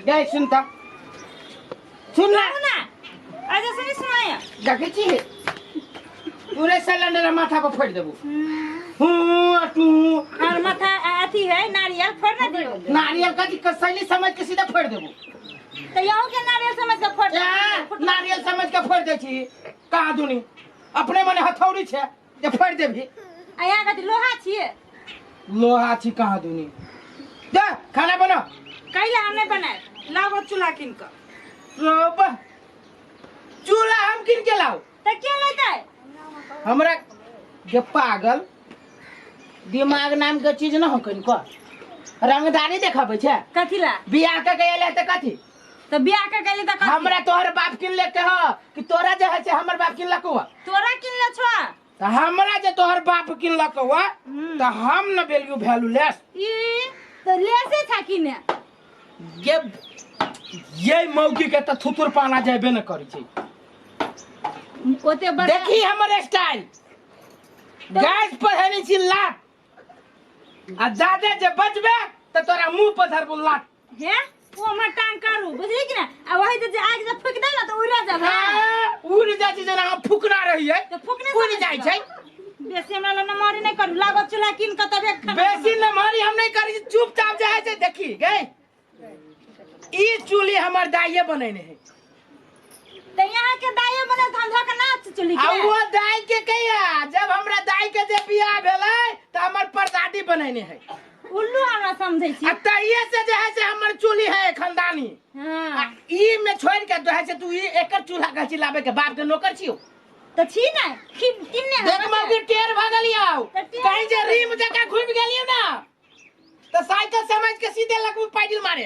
गए सुनता सुन ना आज सुनी सुनाया देखे छी पूरे सिलेंडर माथा पर फोड़ देबो तू और माथा अथी है नारियल फोड़ ना दियो नारियल का कसैली समझ के सीधा फोड़ देबो तो यहू के नारियल समझ के फोड़ नारियल समझ के फोड़ दे छी कहाँ दुनी अपने मने हथौड़ी छे जे फोड़ देबी आया का लोहा छिए लोहा छी कहाँ दुनी जा खाना बना कैला हमने बनाए लाओ चूल्हा किन का रोब चूल्हा हम किन के लाओ तो क्या लेता है हमरा जे पागल दिमाग नाम के चीज न हो कनिको रंगदारी देखाबै छे कथिला बियाह के गएले त कथी तो बियाह के गइले त कथी हमरा तोहर बाप किन ले के ह कि तोरा जे है से हमर बाप किन लको तोरा किन ले छो त हमरा जे तोहर बाप किन लको त हम न वैल्यू लेस ई तो लेसे था किने ये मौगी के त थुतुर पाना जाबे न करै छै ओते बड़ देखी हमर स्टाइल गैस पर हनी छी लात आ ज्यादा जे बजबे त तोरा मुंह पर धरबो लात है वो हमर टांग करू बुझली कि ना आ वही जे आग जे फूक दे ना तो उड़ जाबे उड़ जाइ छै जेना हम फुकना रहिए तो फूकने उड़ जाइ छै बेसी हमरा न मारी नहीं करू लागो चूल्हा किन के तबे खाना बेसी न मारी हम नहीं करी चुपचाप जे है से देखी गई ई चूल्ही हमर दाइये बनेने है तो यहाँ के दाइये बने धंधा के नाच चूल्ही आ के वो दाई के कहिया जब हमरा दाई के जे बियाह भेलै त हमर परदादी बनेने है उल्लू हमरा समझै छी आ तइये से जे है से हमर चूल्ही है खानदानी हां ई में छोड़ के जो है से तू ई एकर चूल्हा कहछि लाबे के बाप के नौकर छियो तो छी ना किन्ने देख मौगी टेर भगलियाओ कहीं जे रीम जका घुम गेलियो ना तो साइकिल समझ के सीधे लगू पैडल मारे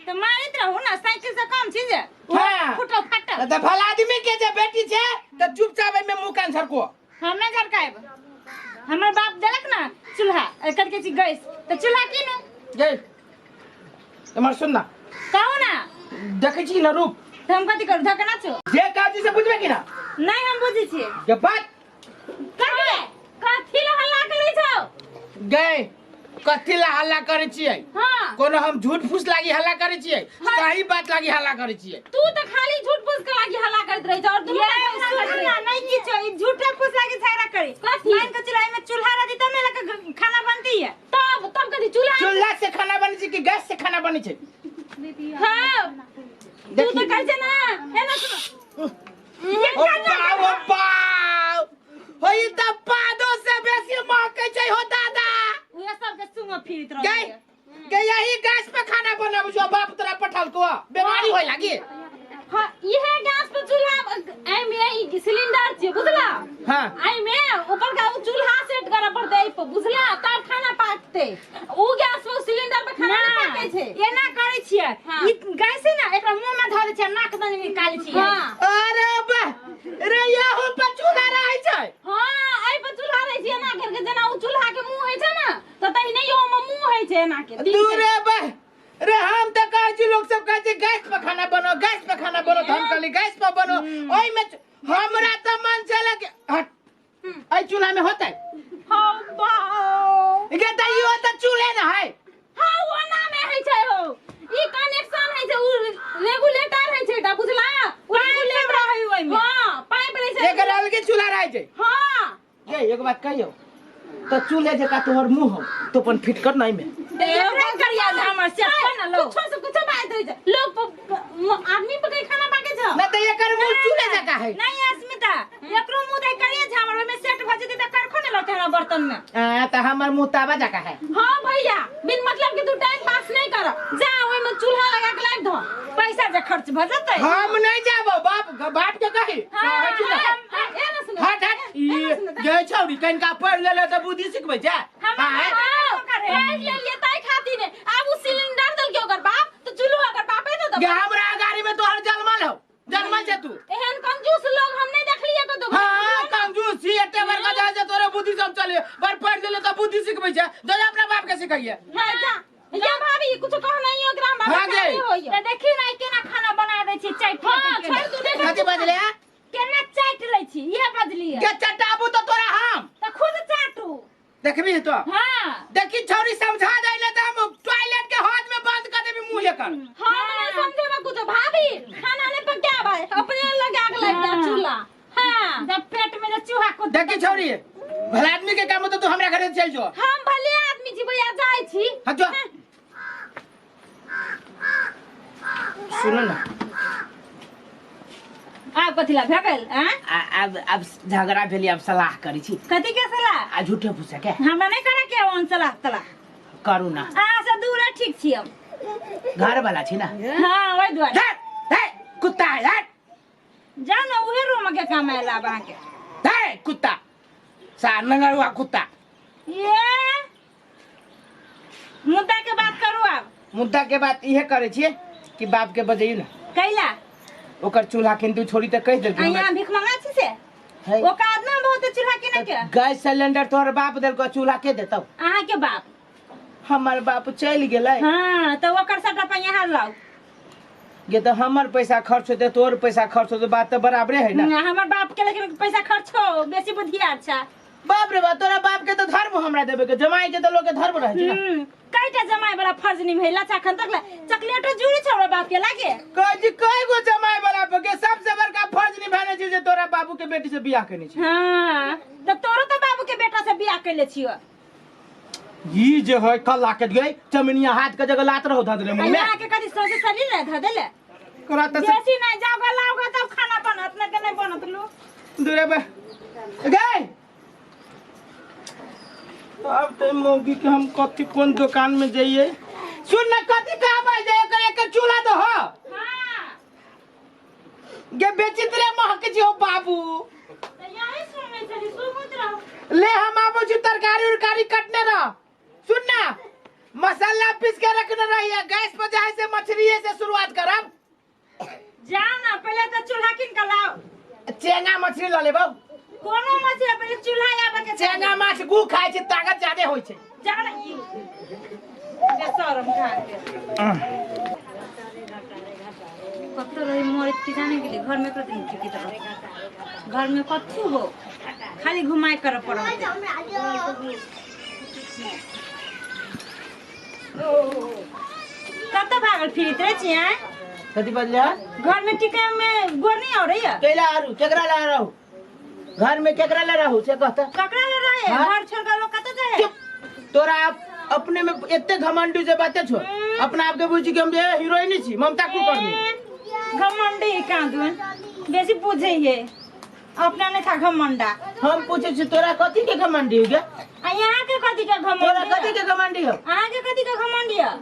तो मारित रहू ना साइकिल से कम छी जे हां फुटो फाटो त भला आदमी के जे बेटी छे त चुपचाप में मुंह कान झरको हम ना झरकाएब हमर बाप देलक ना चूल्हा एकर के छी गैस तो चूल्हा किनु गई हमर सुन ना कहू ना देखै छी ना रूप तो हम कथि करू धकना छो जे काजी से बुझबे कि ना नहीं हम बुझी छी जे बात कथि ला हल्ला करै छौ गए कथि ला हल्ला करे छियै हां कोनो हम झूठ फूस लागी हल्ला करे छियै सही बात लागी हल्ला करे छियै तू तो खाली झूठ फूस के लागी हल्ला करत रही और तू नहीं की छो झूठे फूस लागी झगड़ा करे मान के चुल्हा में चूल्हा रही तब में खाना बनती है तब कथि चूल्हा से खाना बनै छै कि गैस से खाना बनै छै हां तू तो कहै छै ना है ना सुनो ओ बाव होई त पादो से बेसी महकै छै हो दादा उहे सब के सुंग फिरत रह गई के यही गैस पे खाना बनाबो जो बाप तोरा पठाल को बीमारी होय लागी हां इहे गैस पे चूल्हा आई में सिलेंडर छै बुझला हां आई में ऊपर का चूल्हा सेट करे पड़ते है पे बुझला तब खाना पाकते उ गैस पे सिलेंडर पे खाना नहीं पाके छै एना करे छियै ई गैस है ना एकरा मुंह में धरे छै नाक दन निकाल छियै अरे बा रे यहो पे चूल्हा रहै छै हां आई पे चूल्हा रहै छै एना करके जेना उ चूल्हा के मुंह है छै ना तो तहिने यो में मुंह है छै एना के दूरे बा रे हम त कहै छी लोग सब कहै छै गैस पे खाना बनो गैस पे खाना बनो हम कहली गैस पे बनो ओइ में हमरा त मन चले के हट आई चूल्हा में होतै हां बाओ के त ई होत चूल्हे न है हां वो ना में है छै हो ई कनेक्शन है छै उ रेगुलेटर है छै ता बुझला उ रेगुलेटर है ओइ में हां पाइप रहे छै एकर अलगे चूल्हा रहै छै हां ये एक बात कहियो तो चूल्हे जका तोहर मुंह हो तो अपन फिट कर नहीं में एकरे करिया हमर से ना लोग कुछ बात है लोग आदमी पे खाना पाके छ न त एकर मुंह चूल्हे जका है नहीं अस्मिता एकरो मुंह दे करिए छ हमर में सेट भ जति त करखो ने लटे हमरा बर्तन में त हमर मुंह तावा जका है हां भैया बिन मतलब के तू टाइम पास नहीं कर जा ओइ में चूल्हा लगा के लाइव ध पैसा जे खर्च भ जतै हम नहीं जाबो बाप के कही कहै छी ना हट हट ई गए छौरी कनका पढ़ लेले त बुद्धि सिखबै छै हां पढ़ ले ताई खाती ने अब उ सिलेंडर दल के ओकर बाप तो चूल्हा ओकर बापे तो गे हमरा गाड़ी में तोहर जन्मल छै तू एहन कंजूस लोग हम नहीं देखलिए कतो हां कंजूस ही एते बड़का जा तोरे बुद्धि सब चले पर पढ़ लेले त बुद्धि सिखबै छै जो अपना बाप के सिखाइए हां जा ये भाभी कुछ कह नहीं हो ग्राम बाबा नहीं होय त देखी नहीं केना खाना बना दै छी चाट हां छोड़ तू देख कथि बजले केना चाट लै छी ये बजलिए के चटाबू तो तोरा हम त खुद चाटू देखबी तो हां देखी छौरी समझा दैले त हम टॉयलेट के हाथ में बंद कर देबी मुंह लेकर हां तो भाभी खाना नहीं पका भाई अपने लगा के लग गया चूल्हा हां जब पेट में चूहा को देखी छोड़ी भला आदमी के काम तो तू हमरा घरे चल जो हम भले आदमी जी भैया जाय छी हां जो सुनो ना आप कथिला भेगल हैं अब झगड़ा भेली अब सलाह करी छी कथि के सलाह आ झूठे पूछे के हमरा नहीं करे के ओन सलाह तला करू ना आ से दूर ठीक छी हम घर वाला छी ना हां ओइ द्वार हे कुत्ता है जा ना उहे रूम के काम आला बा के हे कुत्ता सा नंगरुआ कुत्ता ये मुद्दा के बात करू आप मुद्दा के बात इहे करे छिए कि बाप के बजैयो ना कैला ओकर चूल्हा किंतु छोड़ी त कह देल अइया भिख मंगा छी से ओ का आदमी बहुत चूल्हा के न के गैस सिलेंडर तोहर बाप देल को चूल्हा के देतौ अहाँ के बाप हमर बाप चल गेलै हां तो ओकर सबटा पे यहाँ लाओ ये तो हमर पैसा खर्च होते तोर पैसा खर्च होते बात तो बराबरे है ना हमर बाप के लेकिन पैसा खर्च हो बेसी बुद्धिया अच्छा बाप रे बाप तोरा बाप के तो धर्म हमरा देबे के जमाई के तो लोग के धर्म रहे छै ना कईटा जमाई वाला फर्ज नहीं भइला चाखन तक चॉकलेट जुड़ी छौरा बाप के लागे कई गो जमाई वाला के सबसे बड़का फर्ज निभाने छै जे तोरा बाबू के बेटी से बियाह करनी छै हां तो तोरो तो बाबू के बेटा से बियाह कैले छियो ई जे है कल्ला के गई चमनिया हाथ के जगह लात रहो ध देले मुंह में यहाँ के कदी सोचे सली रे ध देले करा त बेसी नहीं जाओ गलाओगे तब खाना बनत न के नहीं बनत लो दूरे बे गई अब तो मोगी के हम कथी कोन दुकान में जाइए सुन ना कथी कहबे जे एकर एक चूल्हा तो हो हां गे बेचित रे महक जो बाबू तो यही सुने चली सुमुत रहो ले हम आबो छी तरकारी उरकारी कटने रह सुन ना मसाला पीस के रखने रहिए गैस पर जाए से मछली से शुरुआत करब जाओ ना पहले तो चूल्हा किन के लाओ चेंगा मछली ल लेबो कोनो मछली पहले चूल्हा आबे के चेंगा माछ गु खाय छै ताकत ज्यादा होय छै जा ना ई बेशरम खा के कत्तो रही मोर के जाने के लिए घर में कर दिन की तरह घर में कथु हो खाली घुमाई कर पड़त कत्तो भागल फिरत रहे छियै कथी बजले घर में टिके में गोर नहीं आ रही है कैला आरू केकरा ला रहू घर में केकरा ला रहू से कहता ककरा ले रहे हाँ? घर छोड़ के लोग कत्तो जाए चुप तोरा अपने में एते घमंडी से बातें छो अपना आप के बुझी कि हम जे हीरोइन छी ममता को करनी घमंडी कांदू बेसी पूछे ये अपना ने था घमंडा हम पूछे छी तोरा कथी के घमंडी हो गे आ यहाँ के कथी के घमंडी तोरा कथी के घमंडी हो अहाँ के कथी के घमंडी है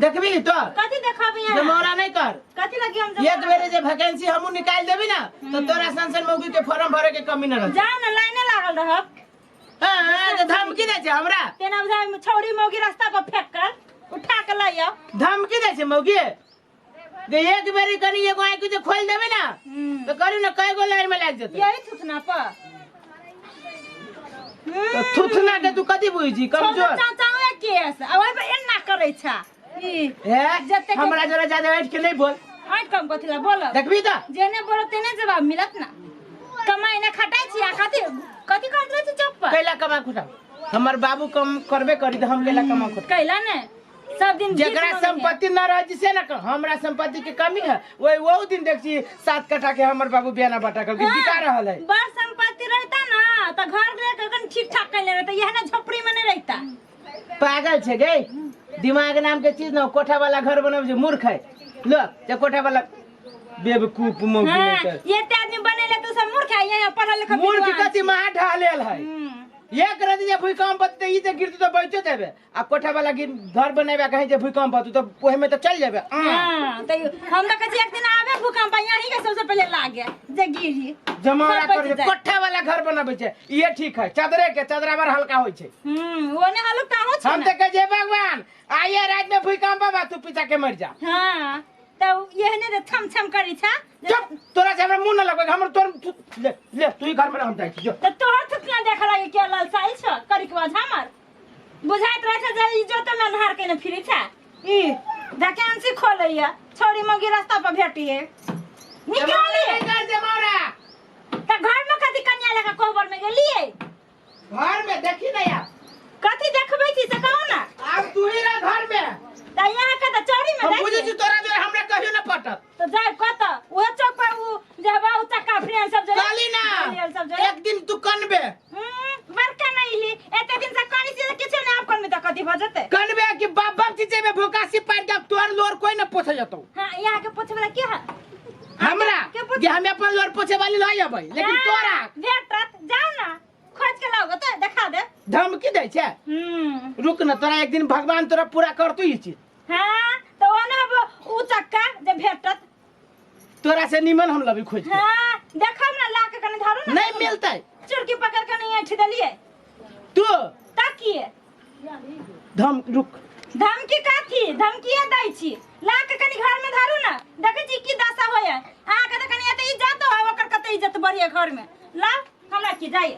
देखबी तो कथी देखब यहाँ जमौरा नहीं कर कथी लगी हम एक बेरे जे वैकेंसी हमू निकाल देबी ना तो तोरा संसद मौगी के फॉर्म भरे के कमी न रह जाओ ना लाइने लागल रहब हां तो धमकी दे छै हमरा तेना बुझाय छौड़ी मौगी रास्ता पर फेंक कर उठा के लाइयो धमकी दे छै मौगी जे एक बेरी कनी एगो आंख जे खोल देबी ना तो करू ना कई गो लाइन में लाग जेतै यही थुथना पर तो थुथना के तू कथी बुझी कमजोर चाचाओ केस आ ओइ पे एना करै छा ई है हमरा जरा ज्यादा बैठ के नहीं बोल आइ कम कथिला बोल देखबी त जेने बोलो तेने जवाब मिलत ना कमाई ने खटाई छी आ कथी कथी कर ले छी चुप पर कैला कमा खुटा हमर बाबू कम करबे करी त हम लेला कमा खुटा कैला ने सब दिन जकरा संपत्ति न रह जिसे ना हमरा संपत्ति के कमी है वो दिन देख छी 7 कट्ठा के हमर बाबू बियाना बाटा करके बिका रहल है बड़ संपत्ति रहता ना तो घर लेके कन ठीक ठाक कर ले रहता यह ना झोपड़ी में नहीं रहता पागल छे गे दिमाग नाम के चीज ना कोठा वाला घर बनावे छे मूर्ख है लो जे कोठा वाला बेवकूफ मौगी नहीं कर ये आदमी बनेले तो सब मूर्ख है यहाँ पढ़ल लिखल मूर्ख कथी महा ढालेल है एक रति जे भूकंप बते ई जे गिरती तो बैठो देबे आ कोठा वाला घर बनावे कहीं जे भूकंप बतू तो ओहे में तो चल जाबे हां तो हम तो कहे एक दिन आवे भूकंप यही के सबसे पहले लागे जे गिरी जमारा कर कोठा वाला घर बनावे छे ये ठीक है चदरा बार हल्का होय छे ओने हल्का हो छे हम तो कहे जे भगवान आइए रात में भूकंप बा तू पीछा के मर जा हां तो यहने रे छम छम करी छा चुप तोरा से हमरा मुंह न लगबे हमर तोर ले तू ही घर में हम जाई छी जो तो तोहर थुकना देख लगे के लालसाई छ करी के बाद हमर बुझाइत रहे छ जे इज्जत में नहार के न फिरी छा ई वैकेंसी खोलैया छोरी मौगी रास्ता पर भेटी है निकाली कर जमारा त घर में कथी कन्या लेके कोहबर में गेलिए घर में देखी नहीं आप कथी देखबै छी से कहू ना अब तू ही रह घर में त यहाँ के त चोरी में हम देखी बुझे छी तोरा जो हमरा कहियो न पटत तो जा बेइज्जती भ जते कनबे कि बाप बाप चीजे में भोकासी पार के तोर लोर कोई न पोछ जतो हां यहाँ के पोछे वाला के है हमरा कि हम अपन लोर पोछे वाली लई अबै लेकिन तोरा भेटत जाओ ना खोज के लाओ तो दिखा दे धमकी दै छै रुक न तोरा एक दिन भगवान तोरा पूरा करतौ ई चीज हां तो ओना उ चक्का जे भेटत तोरा से निमन हम लबी खोज के हां देखम ना ला के कने धारू ना नहीं मिलतै चुरकी पकड़ के नहीं ऐठ देलिए तू ताकिए रुक धमकी काथी धमकीए दै छी ला के कनी घर में धारू ना देखे छी की दशा होय आ के कनी एते इज्जत हो ओकर कते इज्जत बढ़िया घर में ला हमरा की जाय